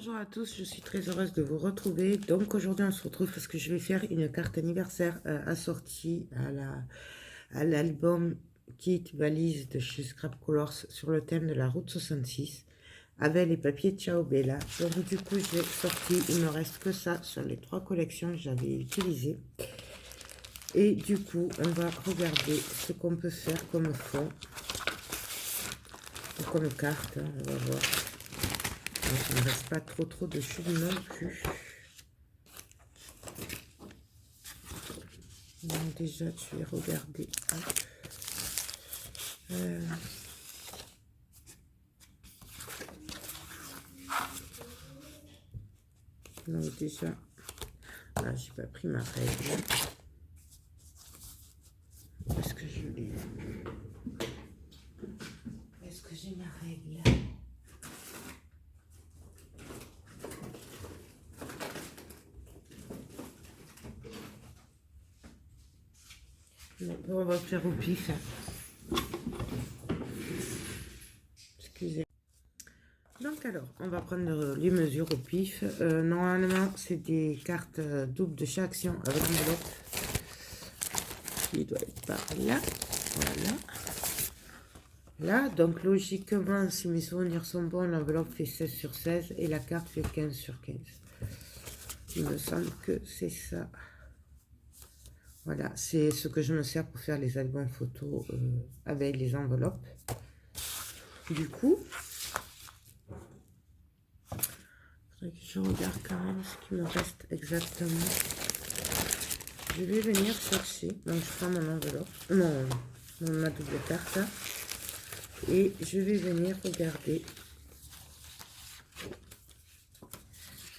Bonjour à tous, je suis très heureuse de vous retrouver. Donc aujourd'hui on se retrouve parce que je vais faire une carte anniversaire assortie à l'album Kit Valise de chez Scrap Colors sur le thème de la route 66 avec les papiers Ciao Bella. Donc du coup j'ai sorti, il ne me reste que ça sur les 3 collections que j'avais utilisées. Et du coup on va regarder ce qu'on peut faire comme fond ou comme carte, hein, on va voir. Donc, il ne reste pas trop de chutes non plus. Donc déjà, je vais regarder. Donc déjà, là, j'ai pas pris ma règle. Est-ce que je l'ai? Est-ce que j'ai ma règle? On va faire au pif. Excusez. Donc alors, on va prendre les mesures au pif. Normalement, c'est des cartes doubles de chaque action avec une enveloppe qui doit être par là. Voilà. Là, donc logiquement, si mes souvenirs sont bons, l'enveloppe fait 16 sur 16 et la carte fait 15 sur 15. Il me semble que c'est ça. Voilà, c'est ce que je me sers pour faire les albums photos avec les enveloppes. Du coup, il faudrait que je regarde quand même ce qui me reste exactement. Je vais venir chercher, donc je prends mon enveloppe, ma double carte, et je vais venir regarder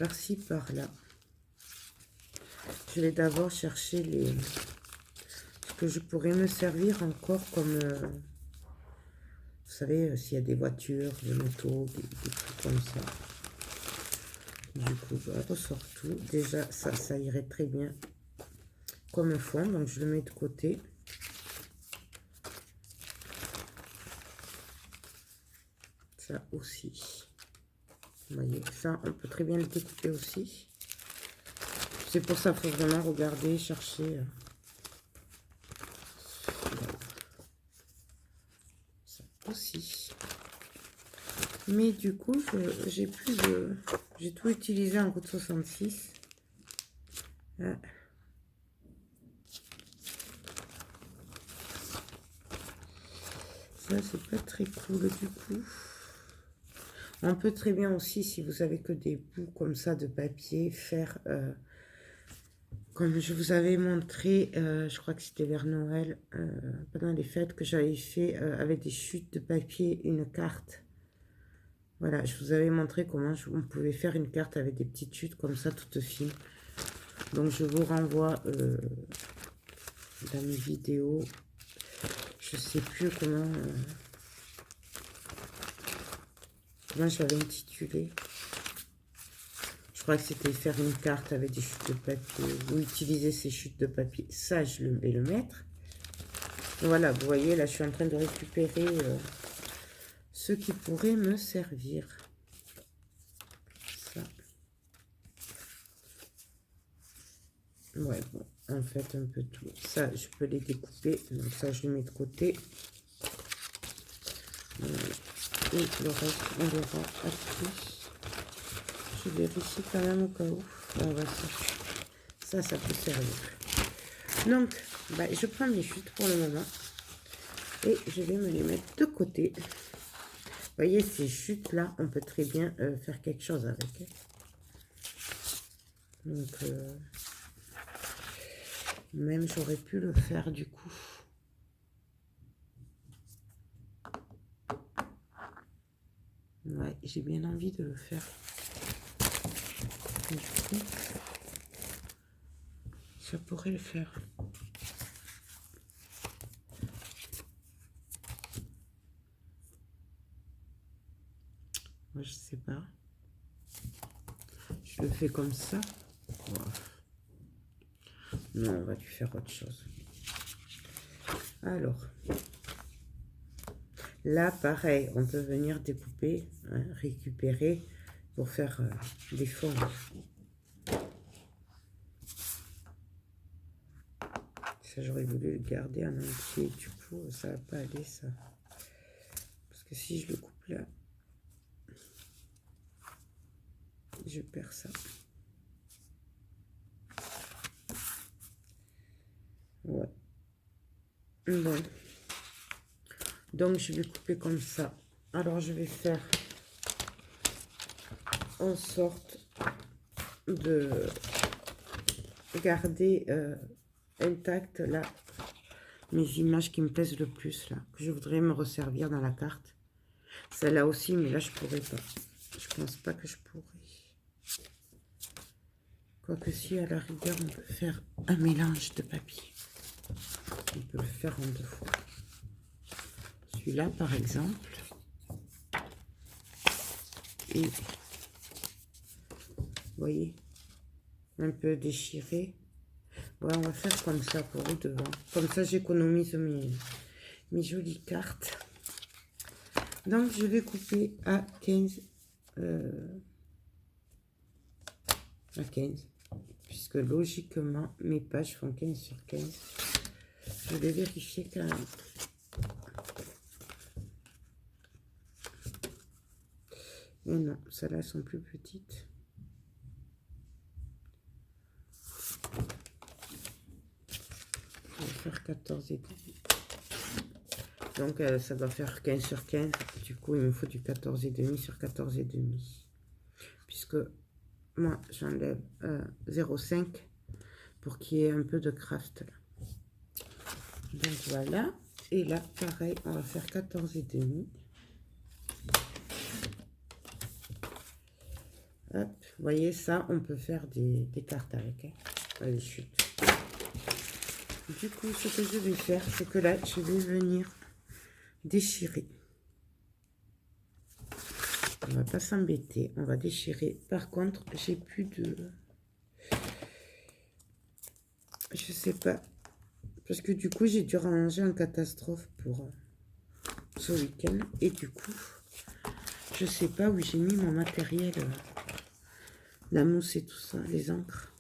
par-ci, par-là. Je vais d'abord chercher ce que je pourrais me servir encore comme... vous savez, s'il y a des voitures, des motos, des trucs comme ça. Du coup, je ressors tout. Déjà, ça irait très bien comme fond. Donc, je le mets de côté. Ça aussi. Vous voyez, ça, on peut très bien le découper aussi. C'est pour ça qu'il faut vraiment regarder, chercher. Ça aussi. Mais du coup, j'ai plus de... J'ai tout utilisé en route 66. Ah. Ça, c'est pas très cool du coup. On peut très bien aussi, si vous avez que des bouts comme ça de papier, faire... comme je vous avais montré, je crois que c'était vers Noël, pendant les fêtes, que j'avais fait avec des chutes de papier, une carte. Voilà, je vous avais montré comment on pouvait faire une carte avec des petites chutes comme ça, toutes fines. Donc, je vous renvoie dans mes vidéos. Je sais plus comment je l'avais intitulé. Je crois que c'était faire une carte avec des chutes de papier ou utiliser ces chutes de papier. Ça, je vais le mettre. Voilà, vous voyez, là, je suis en train de récupérer ce qui pourrait me servir. Ça. Ouais, bon, en fait, un peu tout. Ça, je peux les découper. Donc, ça, je le mets de côté. Et le reste, on verra après. Je vérifie quand même au cas où. On va ça peut servir. Donc, bah, je prends mes chutes pour le moment. Et je vais me les mettre de côté. Vous voyez, ces chutes-là, on peut très bien faire quelque chose avec. Donc, même j'aurais pu le faire du coup. Ouais, j'ai bien envie de le faire. Du coup, ça pourrait le faire. Moi, je sais pas. Je le fais comme ça. Wow. Non, on va lui faire autre chose. Alors, là, pareil, on peut venir découper, hein, récupérer pour faire des fonds. Ça, j'aurais voulu le garder en entier. Du coup, ça va pas aller, ça. Parce que si je le coupe là, je perds ça. Ouais. Bon. Donc, je vais couper comme ça. Alors, je vais faire en sorte de garder intact là mes images qui me plaisent le plus, là, que je voudrais me resservir dans la carte. Celle-là aussi, mais là, je pourrais pas. Je pense pas que je pourrais. Quoique si, à la rigueur, on peut faire un mélange de papier. On peut le faire en 2 fois. Celui-là, par exemple. Et, vous voyez, un peu déchiré. Ouais, on va faire comme ça pour vous devant. Comme ça, j'économise mes jolies cartes. Donc, je vais couper à 15. À 15. Puisque logiquement, mes pages font 15 sur 15. Je vais vérifier quand même. Mais non, celles-là sont plus petites. Je vais faire 14 et demi. Donc, ça doit faire 15 sur 15. Du coup, il me faut du 14 et demi sur 14 et demi. Puisque moi, j'enlève 0,5 pour qu'il y ait un peu de craft là. Donc, voilà. Et là, pareil, on va faire 14 et demi. Hop, vous voyez, ça, on peut faire des cartes avec. Hein. Allez, chute. Du coup, ce que je vais faire, c'est que là, je vais venir déchirer. On va pas s'embêter, on va déchirer. Par contre, j'ai plus de... Je sais pas. Parce que du coup, j'ai dû ranger en catastrophe pour ce week-end. Et du coup, je sais pas où j'ai mis mon matériel. La mousse et tout ça, les encres.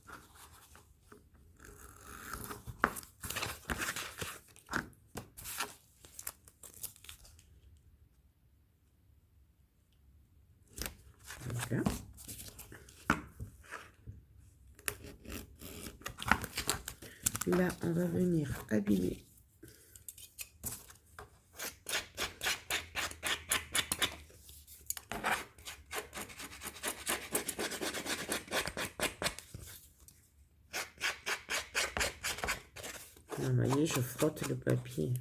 Voilà. Là, on va venir abîmer. Vous voyez, je frotte le papier.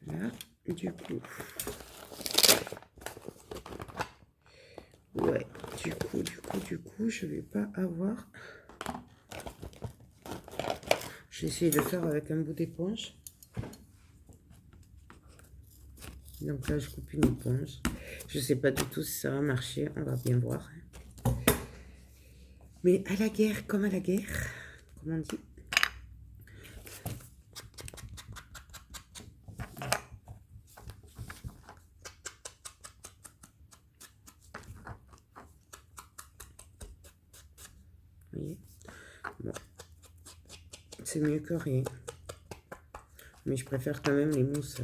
Là, du coup. Ouais, du coup, je vais pas avoir... J'ai essayé de le faire avec un bout d'éponge. Donc là, je coupe une éponge. Je sais pas du tout si ça va marcher. On va bien voir. Mais à la guerre, comme à la guerre, comme on dit. Vous voyez? Bon. C'est mieux que rien. Mais je préfère quand même les mousses.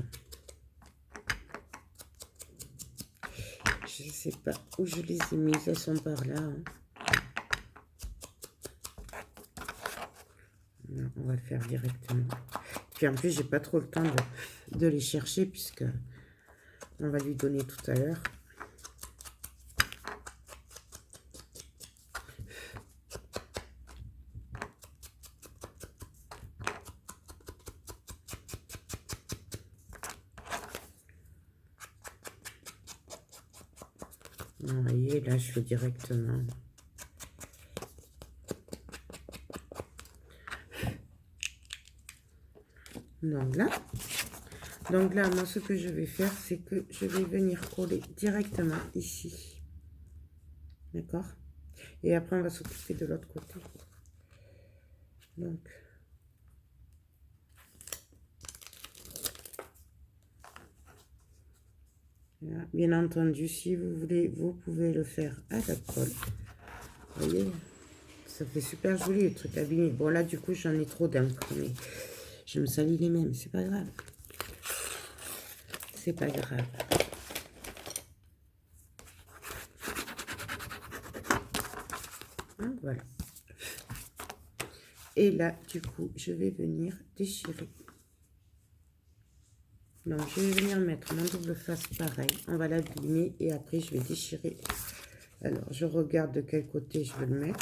Je sais pas où je les ai mises. Elles sont par là. Hein. Non, on va le faire directement. Puis en plus, j'ai pas trop le temps de les chercher puisque on va lui donner tout à l'heure. Vous voyez, là, je fais directement. Donc là, moi, ce que je vais faire, c'est que je vais venir coller directement ici. D'accord? Et après, on va s'occuper de l'autre côté. Donc, Là, bien entendu, si vous voulez, vous pouvez le faire à la colle. Vous voyez, ça fait super joli le truc abîmé. Bon, là, du coup, j'en ai trop d'encre, mais je me salis les mains, mais c'est pas grave. C'est pas grave. Hein, voilà. Et là, du coup, je vais venir déchirer. Donc, je vais venir mettre mon double face pareil. On va l'abîmer et après, je vais déchirer. Alors, je regarde de quel côté je veux le mettre.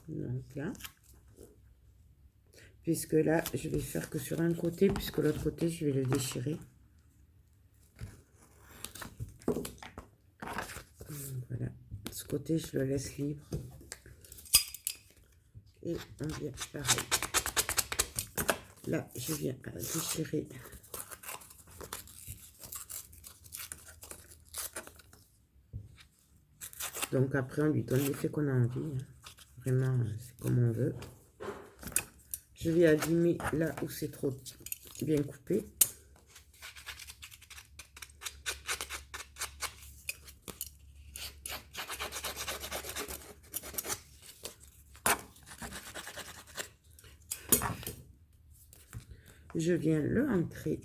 Donc là. Puisque là, je vais faire que sur un côté, puisque l'autre côté, je vais le déchirer. Voilà. Ce côté, je le laisse libre. Et on vient pareil. Là, je viens déchirer. Donc après, on lui donne l'effet qu'on a envie. Hein. Vraiment, c'est comme on veut. Je vais abîmer là où c'est trop bien coupé. Je viens le ancrer.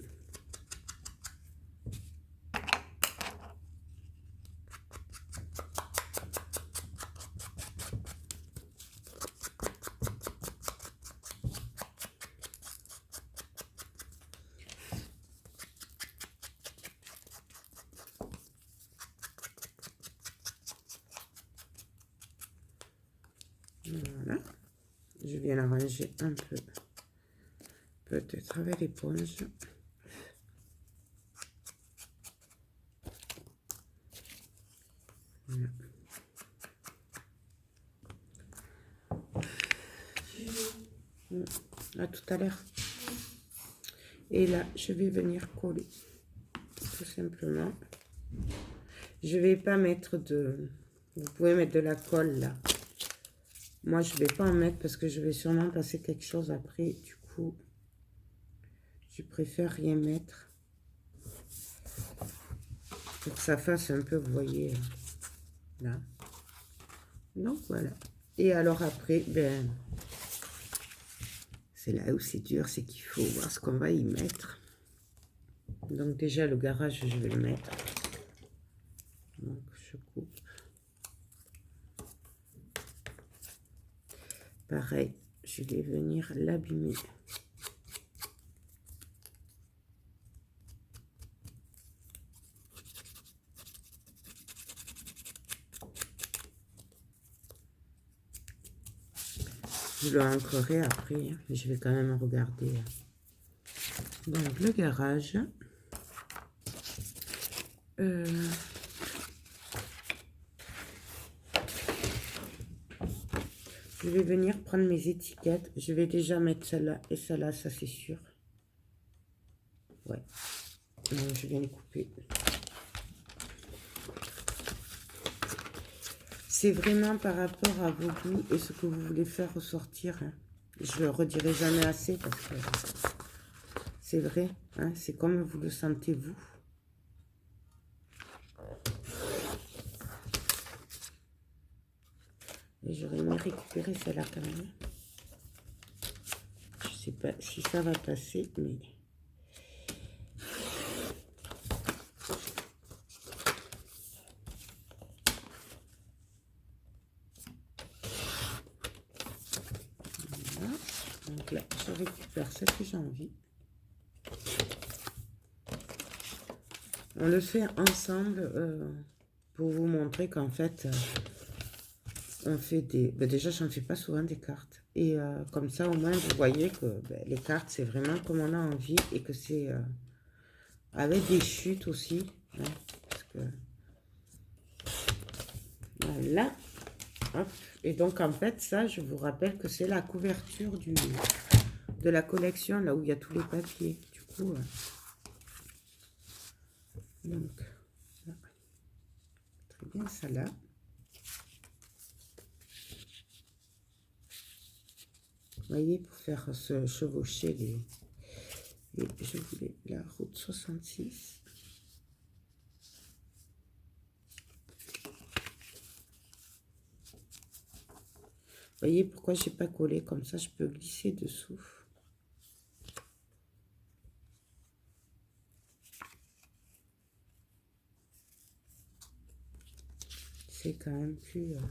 Voilà. Je viens l'arranger un peu. Peut-être avec l'éponge. Voilà. À tout à l'heure. Et là, je vais venir coller. Tout simplement. Je vais pas mettre de... Vous pouvez mettre de la colle là. Moi, je vais pas en mettre parce que je vais sûrement passer quelque chose après. Du coup, je préfère rien mettre. Pour que ça fasse un peu, vous voyez, là. Donc, voilà. Et alors après, ben... C'est là où c'est dur, c'est qu'il faut voir ce qu'on va y mettre. Donc déjà, le garage, je vais le mettre. Donc, je coupe. Pareil, je vais venir l'abîmer. Je le ancrerai après, hein, mais je vais quand même regarder. Donc, le garage. Je vais venir prendre mes étiquettes. Je vais déjà mettre celle-là et celle-là, ça c'est sûr. Ouais. Donc, je viens les couper. C'est vraiment par rapport à vos goûts et ce que vous voulez faire ressortir. Hein. Je le redirai jamais assez parce que c'est vrai. Hein, c'est comme vous le sentez vous. Et j'aurais aimé récupérer celle-là quand même. Je sais pas si ça va passer, mais... Voilà. Donc là, je récupère ce que j'ai envie. On le fait ensemble pour vous montrer qu'en fait... on fait des... Ben déjà, je n'en fais pas souvent des cartes. Et comme ça, au moins, vous voyez que ben, les cartes, c'est vraiment comme on a envie. Et que c'est avec des chutes aussi. Hein, parce que... Voilà. Hop. Et donc, en fait, ça, je vous rappelle que c'est la couverture de la collection, là où il y a tous les papiers. Du coup... donc, là. Très bien, ça là. voyez, pour faire se chevaucher les... Et je voulais la route 66. Voyez pourquoi j'ai pas collé, comme ça je peux glisser dessous. C'est quand même plus... voilà.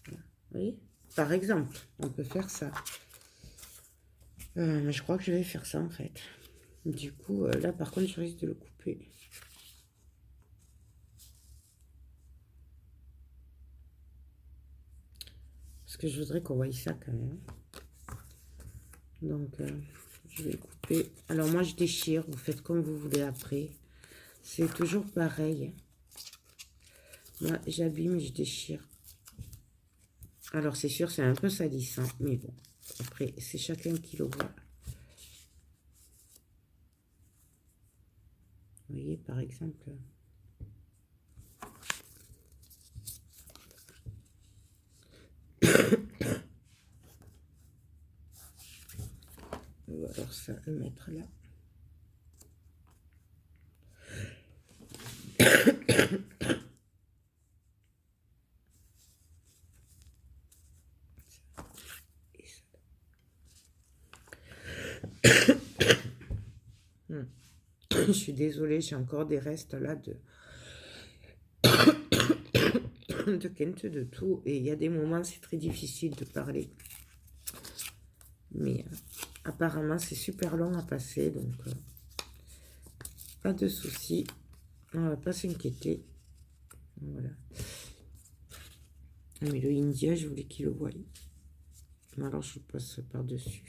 Vous voyez? Par exemple, on peut faire ça. Mais je crois que je vais faire ça en fait. Du coup, là par contre, je risque de le couper. Parce que je voudrais qu'on voie ça quand même. Donc, je vais couper. Alors moi, je déchire. Vous faites comme vous voulez après. C'est toujours pareil. Moi, j'abîme, je déchire. Alors, c'est sûr, c'est un peu salissant. Mais bon, après, c'est chacun qui le voit. Vous voyez, par exemple... Ou alors ça, le mettre là. Je suis désolée, j'ai encore des restes là de quinte de tout. Et il y a des moments, c'est très difficile de parler. Mais apparemment, c'est super long à passer. Donc, pas de souci. On va pas s'inquiéter. Voilà. Mais le India, je voulais qu'il le voie. Alors, je passe par-dessus.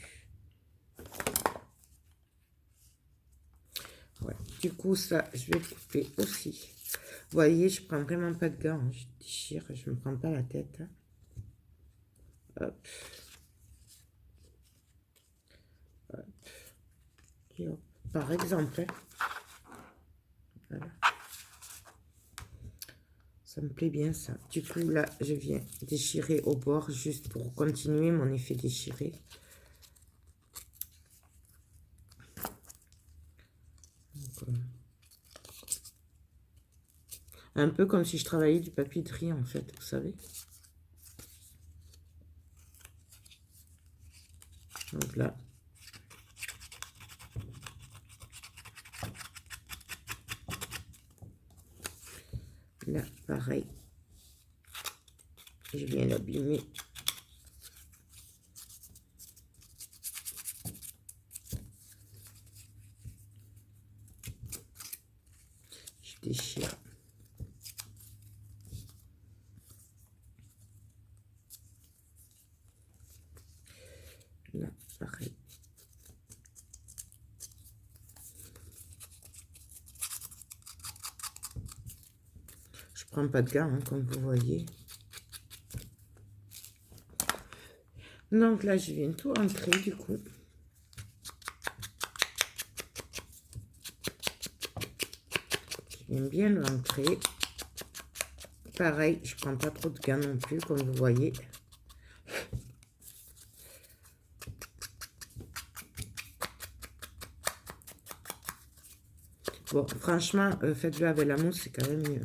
Ouais. Du coup, ça, je vais le couper aussi. Vous voyez, je prends vraiment pas de gants. Hein. Je déchire, je me prends pas la tête. Hein. Hop. Hop. Et hop. Par exemple. Hein. Voilà. Ça me plaît bien, ça. Du coup, là, je viens déchirer au bord, juste pour continuer mon effet déchiré. Donc, un peu comme si je travaillais du papier de riz, en fait, vous savez. Donc là. Là, pareil. Je viens l'abîmer. Je déchire. Là, pareil. Je prends pas de gants, hein, comme vous voyez. Donc là, je viens tout entrer, du coup. Je viens bien l'entrer. Pareil, je prends pas trop de gants non plus, comme vous voyez. Bon, franchement, faites-le avec la mousse, c'est quand même mieux.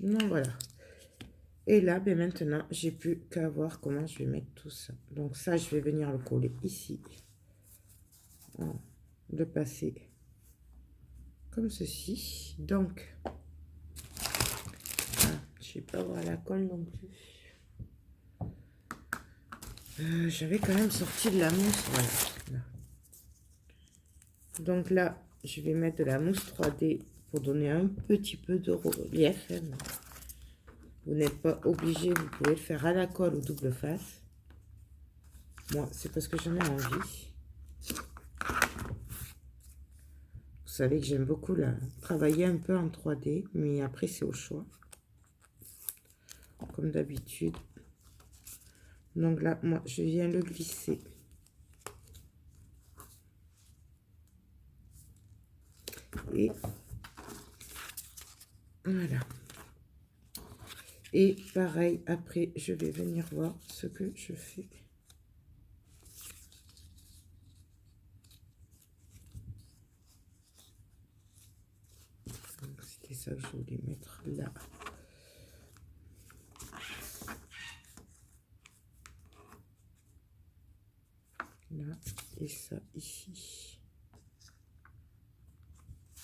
Donc voilà. Et là, ben maintenant, j'ai plus qu'à voir comment je vais mettre tout ça. Donc ça, je vais venir le coller ici. Voilà. Le passer comme ceci. Donc, voilà. Je vais pas avoir la colle non plus. J'avais quand même sorti de la mousse. Voilà. Là. Donc là, je vais mettre de la mousse 3D pour donner un petit peu de relief. Vous n'êtes pas obligé, vous pouvez le faire à la colle ou double face. Moi, c'est parce que j'en ai envie. savez que j'aime beaucoup travailler un peu en 3D, mais après c'est au choix. Comme d'habitude. Donc là, moi, je viens le glisser. Et voilà. Et pareil, après, je vais venir voir ce que je fais. C'était ça que je voulais mettre là. Là, et ça ici.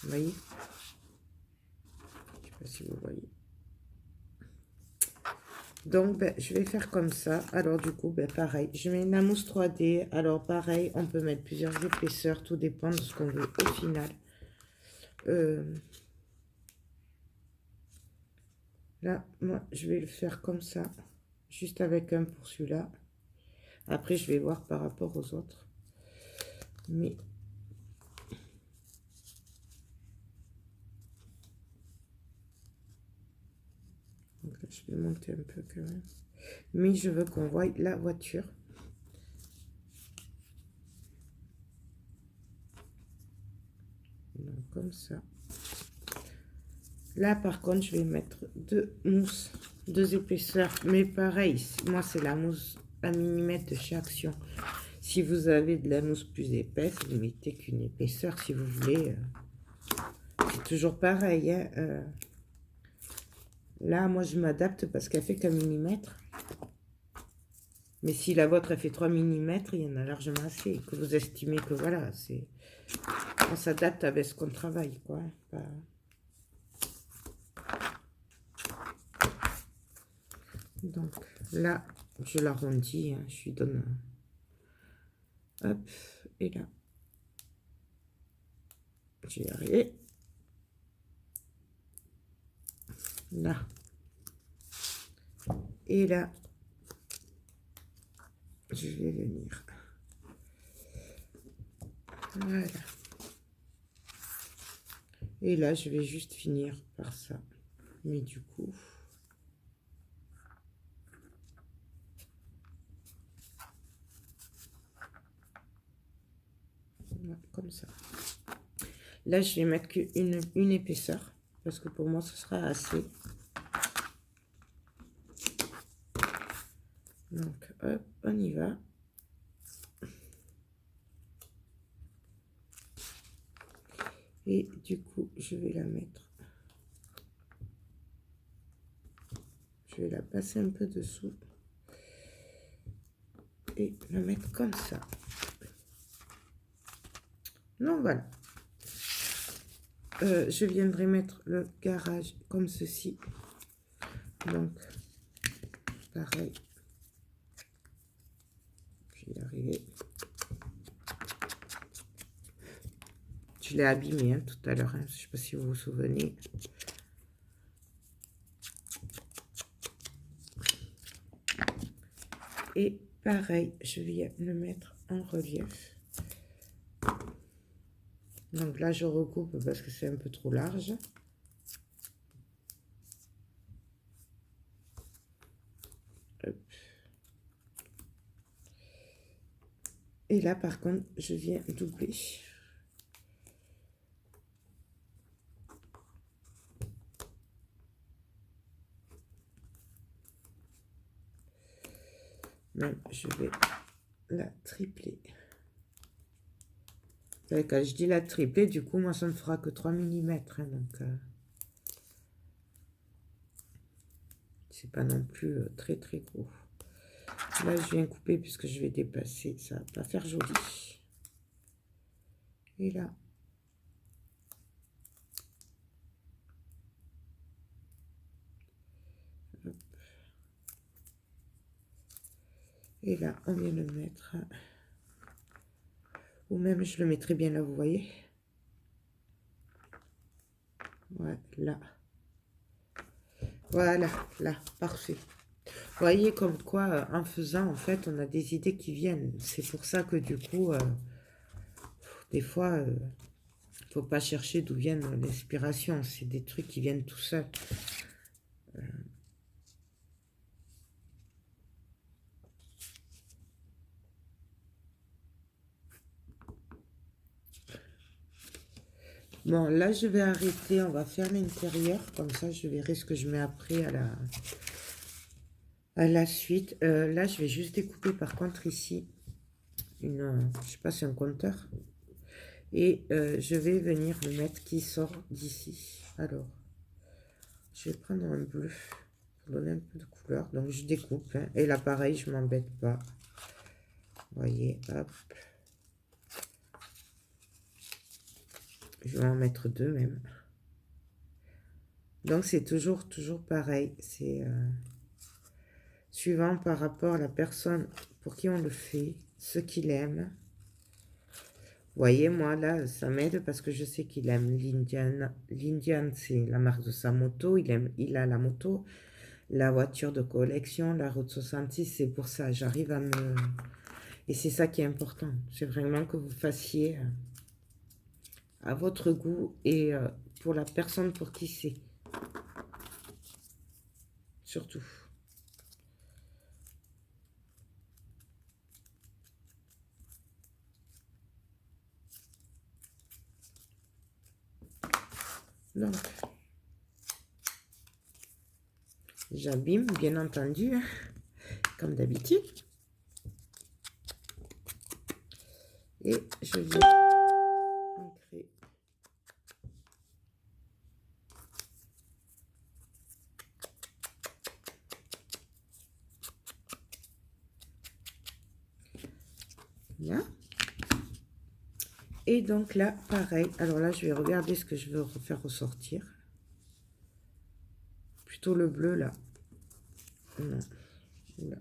Vous voyez? Je ne sais pas si vous voyez. Donc, ben, je vais faire comme ça. Alors, du coup, ben, pareil, je mets la mousse 3D. Alors, pareil, on peut mettre plusieurs épaisseurs. Tout dépend de ce qu'on veut au final. Là, moi, je vais le faire comme ça. Juste avec un pour celui-là. Après, je vais voir par rapport aux autres. Mais... donc là, je vais monter un peu quand même. Mais je veux qu'on voie la voiture. Donc, comme ça. Là, par contre, je vais mettre deux mousses, deux épaisseurs. Mais pareil, moi, c'est la mousse à millimètre de chez Action. Si vous avez de la mousse plus épaisse, vous mettez qu'une épaisseur si vous voulez. C'est toujours pareil. Hein, là, moi, je m'adapte parce qu'elle fait qu'un millimètre. Mais si la vôtre, elle fait 3 mm, il y en a largement assez. Que vous estimez que voilà, c'est... on s'adapte avec ce qu'on travaille, quoi. Pas... donc, là, je l'arrondis. Hein, je lui donne... hop, et là. J'y vais arriver. Là. Et là. Je vais venir. Voilà. Et là, je vais juste finir par ça. Mais du coup... voilà, comme ça. Là, je vais mettre qu'une épaisseur. Parce que pour moi, ce sera assez. Donc, hop, on y va. Et du coup, je vais la mettre. Je vais la passer un peu dessous. Et la mettre comme ça. Donc, voilà. Je viendrai mettre le garage comme ceci. Donc, pareil. Je vais y arriver. Je l'ai abîmé hein, tout à l'heure. Hein. Je ne sais pas si vous vous souvenez. Et pareil, je viens le mettre en relief. Donc là, je recoupe parce que c'est un peu trop large. Hop. Et là, par contre, je viens doubler. Même, je vais la tripler. Quand je dis la tripler, du coup, moi, ça ne fera que 3 mm. Hein, donc, c'est pas non plus très, très gros. Là, je viens couper puisque je vais dépasser. Ça va pas faire joli. Et là. Hop. Et là, on vient le mettre. Ou même, je le mettrai bien là, vous voyez. Ouais, là. Voilà, là, parfait. Vous voyez comme quoi, en faisant, en fait, on a des idées qui viennent. C'est pour ça que du coup, des fois, Faut pas chercher d'où viennent l'inspiration. C'est des trucs qui viennent tout seuls. Bon, là, je vais arrêter. On va faire l'intérieur. Comme ça, je verrai ce que je mets après à la suite. Là, je vais juste découper, par contre, ici, je sais pas, c'est un compteur. Et je vais venir le mettre qui sort d'ici. Alors, je vais prendre un bleu pour donner un peu de couleur. Donc, je découpe. Hein, et là, pareil, je m'embête pas. Vous voyez, hop. Je vais en mettre deux même. Donc, c'est toujours pareil. C'est suivant par rapport à la personne pour qui on le fait, ce qu'il aime. Vous voyez, moi, là, ça m'aide parce que je sais qu'il aime l'Indian. L'Indian, c'est la marque de sa moto. Il a la moto, la voiture de collection, la Route 66. C'est pour ça, j'arrive à me... Et c'est ça qui est important. C'est vraiment que vous fassiez à votre goût et pour la personne pour qui c'est. Surtout. Donc, j'abîme, bien entendu, comme d'habitude. Et je vais ancrer. Là. Et donc là, pareil. Alors là, je vais regarder ce que je veux faire ressortir. Plutôt le bleu, là. Non. Là.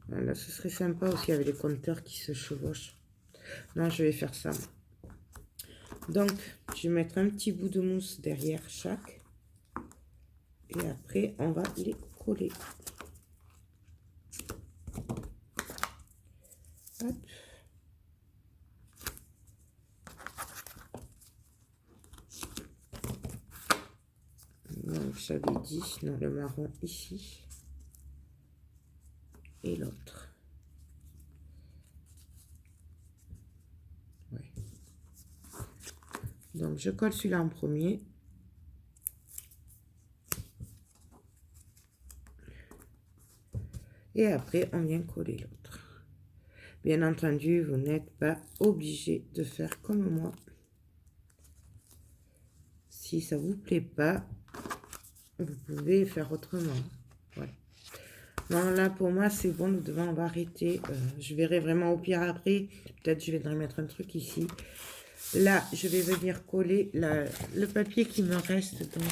Là, ce serait sympa aussi avec les compteurs qui se chevauchent. Non, je vais faire ça. Donc, je vais mettre un petit bout de mousse derrière chaque. Et après, on va les coller. Hop. Donc, j'avais dit, non, le marron ici. Et l'autre. Ouais. Donc, je colle celui-là en premier. Et après, on vient coller l'autre. Bien entendu, vous n'êtes pas obligé de faire comme moi. Si ça vous plaît pas, vous pouvez faire autrement. Voilà. Non, là, pour moi, c'est bon. Le devant, on va arrêter. Je verrai vraiment au pire après. Peut-être je vais mettre un truc ici. Là, je vais venir coller le papier qui me reste donc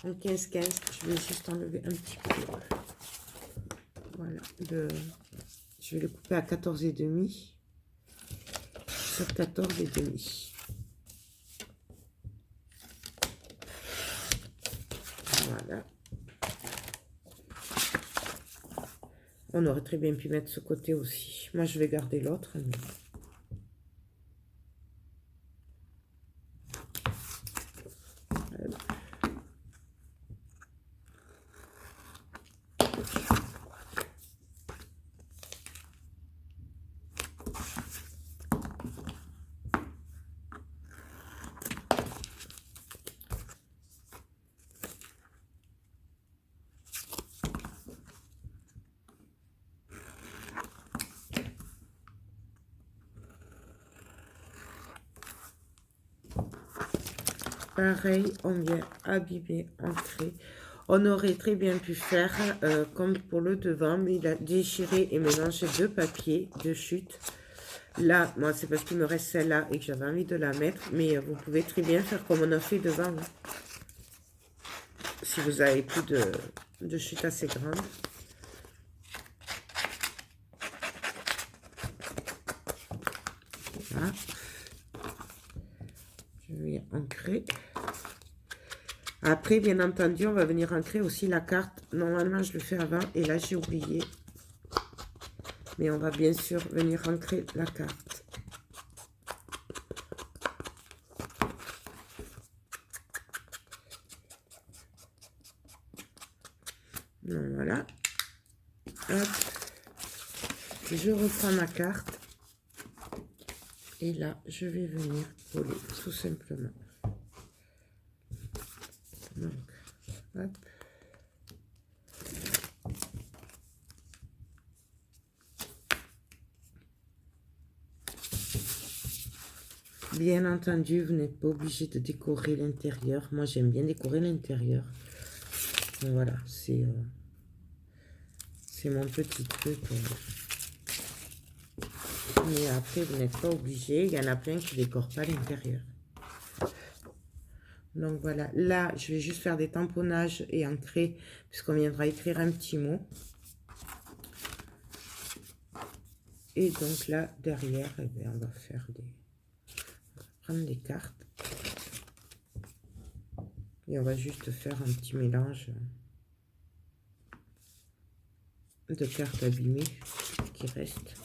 en 15-15. Je vais juste enlever un petit peu. Voilà. Je vais le couper à 14,5 sur 14,5. Voilà. On aurait très bien pu mettre ce côté aussi. Moi, je vais garder l'autre. Mais... Pareil, on vient abîmer, ancrer. On aurait très bien pu faire comme pour le devant, mais il a déchiré et mélangé deux papiers de chute. Là, moi, c'est parce qu'il me reste celle-là et que j'avais envie de la mettre, mais vous pouvez très bien faire comme on a fait devant. Hein. Si vous avez plus de chute assez grande. Voilà. Je vais ancrer. Après, bien entendu, on va venir ancrer aussi la carte. Normalement, je le fais avant et là, j'ai oublié. Mais on va bien sûr venir ancrer la carte. Donc, voilà. Hop. Je reprends ma carte. Et là, je vais venir coller tout simplement. Donc, hop. Bien entendu, vous n'êtes pas obligé de décorer l'intérieur. Moi, j'aime bien décorer l'intérieur. Donc, voilà, c'est mon petit truc. Mais après, vous n'êtes pas obligé. Il y en a plein qui ne décorent pas l'intérieur. Donc voilà, là, je vais juste faire des tamponnages et ancrer, puisqu'on viendra écrire un petit mot. Et donc là, derrière, eh bien, on va faire des... On va prendre des cartes. Et on va juste faire un petit mélange de cartes abîmées qui restent.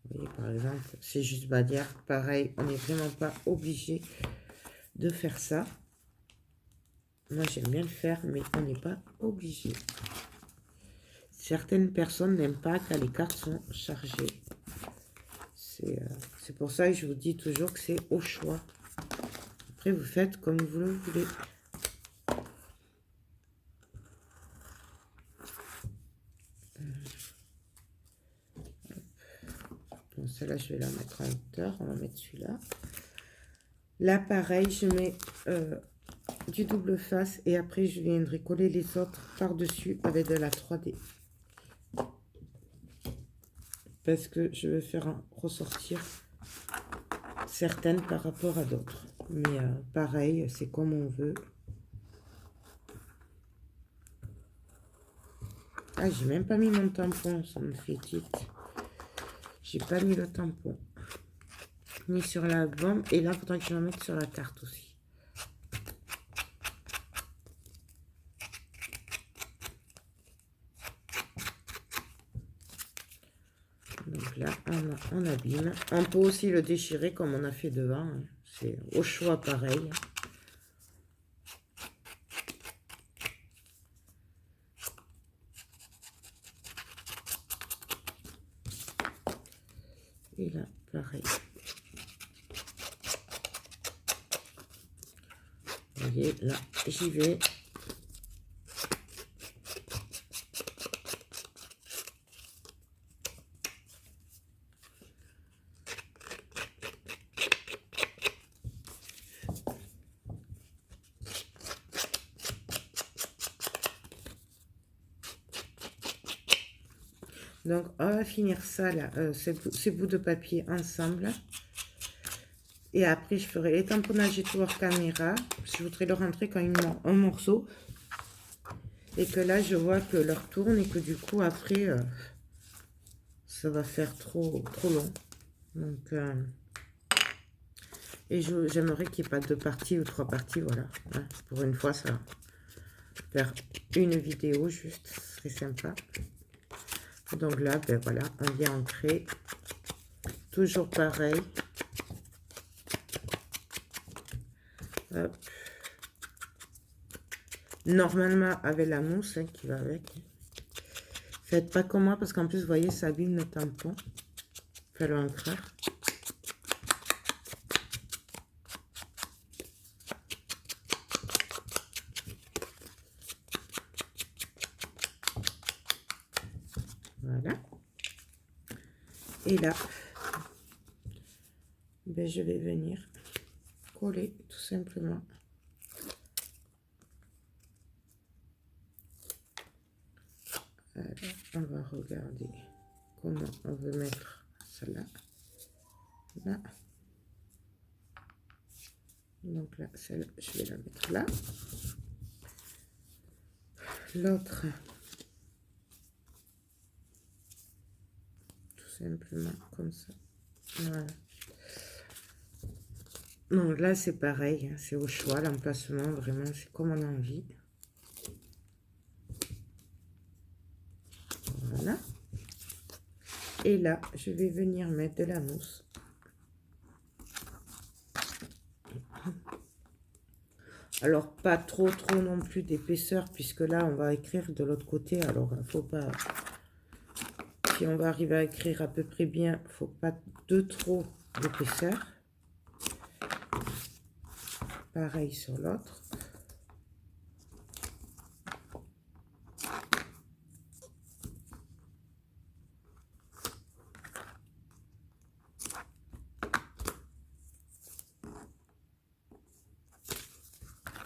Vous voyez, par exemple, c'est juste Badiar. Pareil, on n'est vraiment pas obligé de faire ça. Moi, j'aime bien le faire, mais on n'est pas obligé. Certaines personnes n'aiment pas quand les cartes sont chargées. C'est pour ça que je vous dis toujours que c'est au choix. Après, vous faites comme vous le voulez. Bon, celle-là, je vais la mettre en hauteur. On va mettre celui-là. Là, pareil, je mets du double face et après, je viendrai coller les autres par-dessus avec de la 3D. Parce que je vais faire ressortir certaines par rapport à d'autres. Mais pareil, c'est comme on veut. Ah, j'ai même pas mis mon tampon, ça me fait tilt. J'ai pas mis le tampon. Ni sur l'album. Et là, il faudra que je la mette sur la carte aussi. Donc là, on abîme. On peut aussi le déchirer comme on a fait devant. Hein. C'est au choix pareil. Et là, pareil. Vous voyez, là, j'y vais. Donc, on va finir ça, là, ces bouts de papier ensemble. Et après, je ferai les tamponnages et tout hors caméra. Je voudrais le rentrer quand même un morceau. Et que là, je vois que l'heure tourne et que du coup, après, ça va faire trop long. Donc, et j'aimerais qu'il n'y ait pas 2 parties ou 3 parties, voilà. Hein, pour une fois, ça va faire une vidéo juste, ce serait sympa. Donc là, ben voilà, on vient ancrer. Toujours pareil. Hop. Normalement, avec la mousse hein, qui va avec. Faites pas comme moi, parce qu'en plus, vous voyez, ça abîme le tampon. Faites le encreur. Voilà. Et là, ben, je vais venir coller tout simplement. Alors, on va regarder comment on veut mettre ça là. Là. Donc là, celle-là, je vais la mettre là. L'autre, tout simplement comme ça. Voilà. Donc là, c'est pareil, hein, c'est au choix, l'emplacement, vraiment, c'est comme on a envie. Voilà. Et là, je vais venir mettre de la mousse. Alors, pas trop non plus d'épaisseur, puisque là, on va écrire de l'autre côté. Alors, il ne faut pas... Si on va arriver à écrire à peu près bien, il ne faut pas de trop d'épaisseur. Pareil sur l'autre.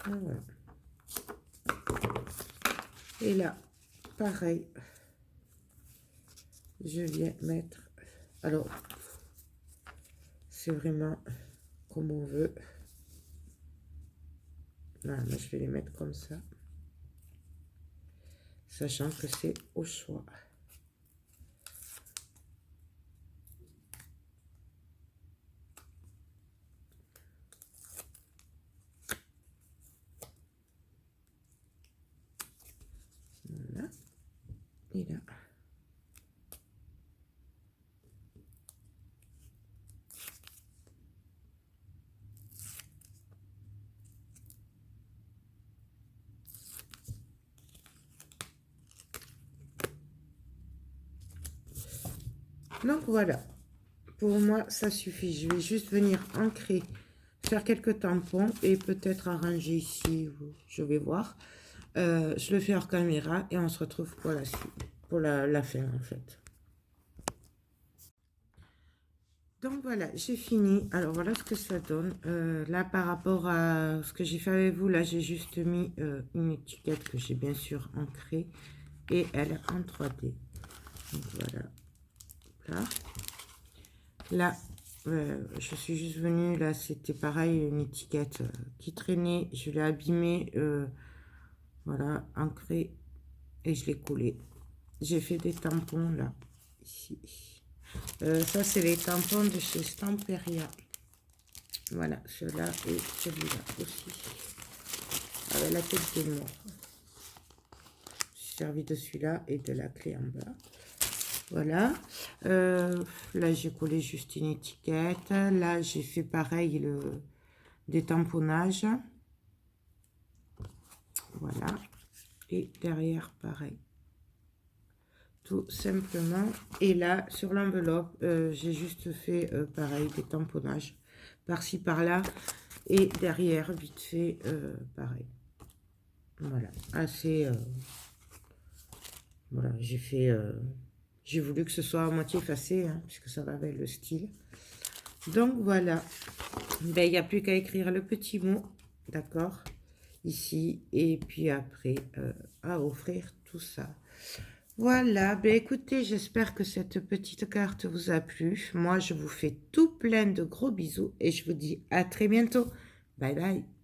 Voilà. Et là, pareil, je viens mettre... Alors, c'est vraiment comme on veut. Voilà, moi, je vais les mettre comme ça. Sachant que c'est au choix. Voilà. Et là. Donc voilà, pour moi ça suffit. Je vais juste venir ancrer, faire quelques tampons et peut-être arranger ici, je vais voir. Je le fais hors caméra et on se retrouve pour la suite, pour la fin en fait. Donc voilà, j'ai fini. Alors voilà ce que ça donne. Là par rapport à ce que j'ai fait avec vous, là j'ai juste mis une étiquette que j'ai bien sûr ancrée et elle est en 3D. Donc voilà. Là, je suis juste venue, là c'était pareil, une étiquette qui traînait, je l'ai abîmée, voilà, ancrée, et je l'ai collée. J'ai fait des tampons là, ici. Ça c'est les tampons de chez Stamperia. Voilà, ceux-là et celui-là aussi, avec la tête de mort. J'ai servi de celui-là et de la clé en bas. Voilà, là j'ai collé juste une étiquette, là j'ai fait pareil des tamponnages, voilà, et derrière pareil, tout simplement. Et là sur l'enveloppe, j'ai juste fait pareil des tamponnages, par-ci par-là, et derrière vite fait pareil, voilà, assez, voilà, j'ai fait... j'ai voulu que ce soit à moitié effacé, hein, puisque ça va avec le style. Donc voilà. Ben, il n'y a plus qu'à écrire le petit mot, d'accord, ici. Et puis après, à offrir tout ça. Voilà. Ben, écoutez, j'espère que cette petite carte vous a plu. Moi, je vous fais tout plein de gros bisous. Et je vous dis à très bientôt. Bye bye.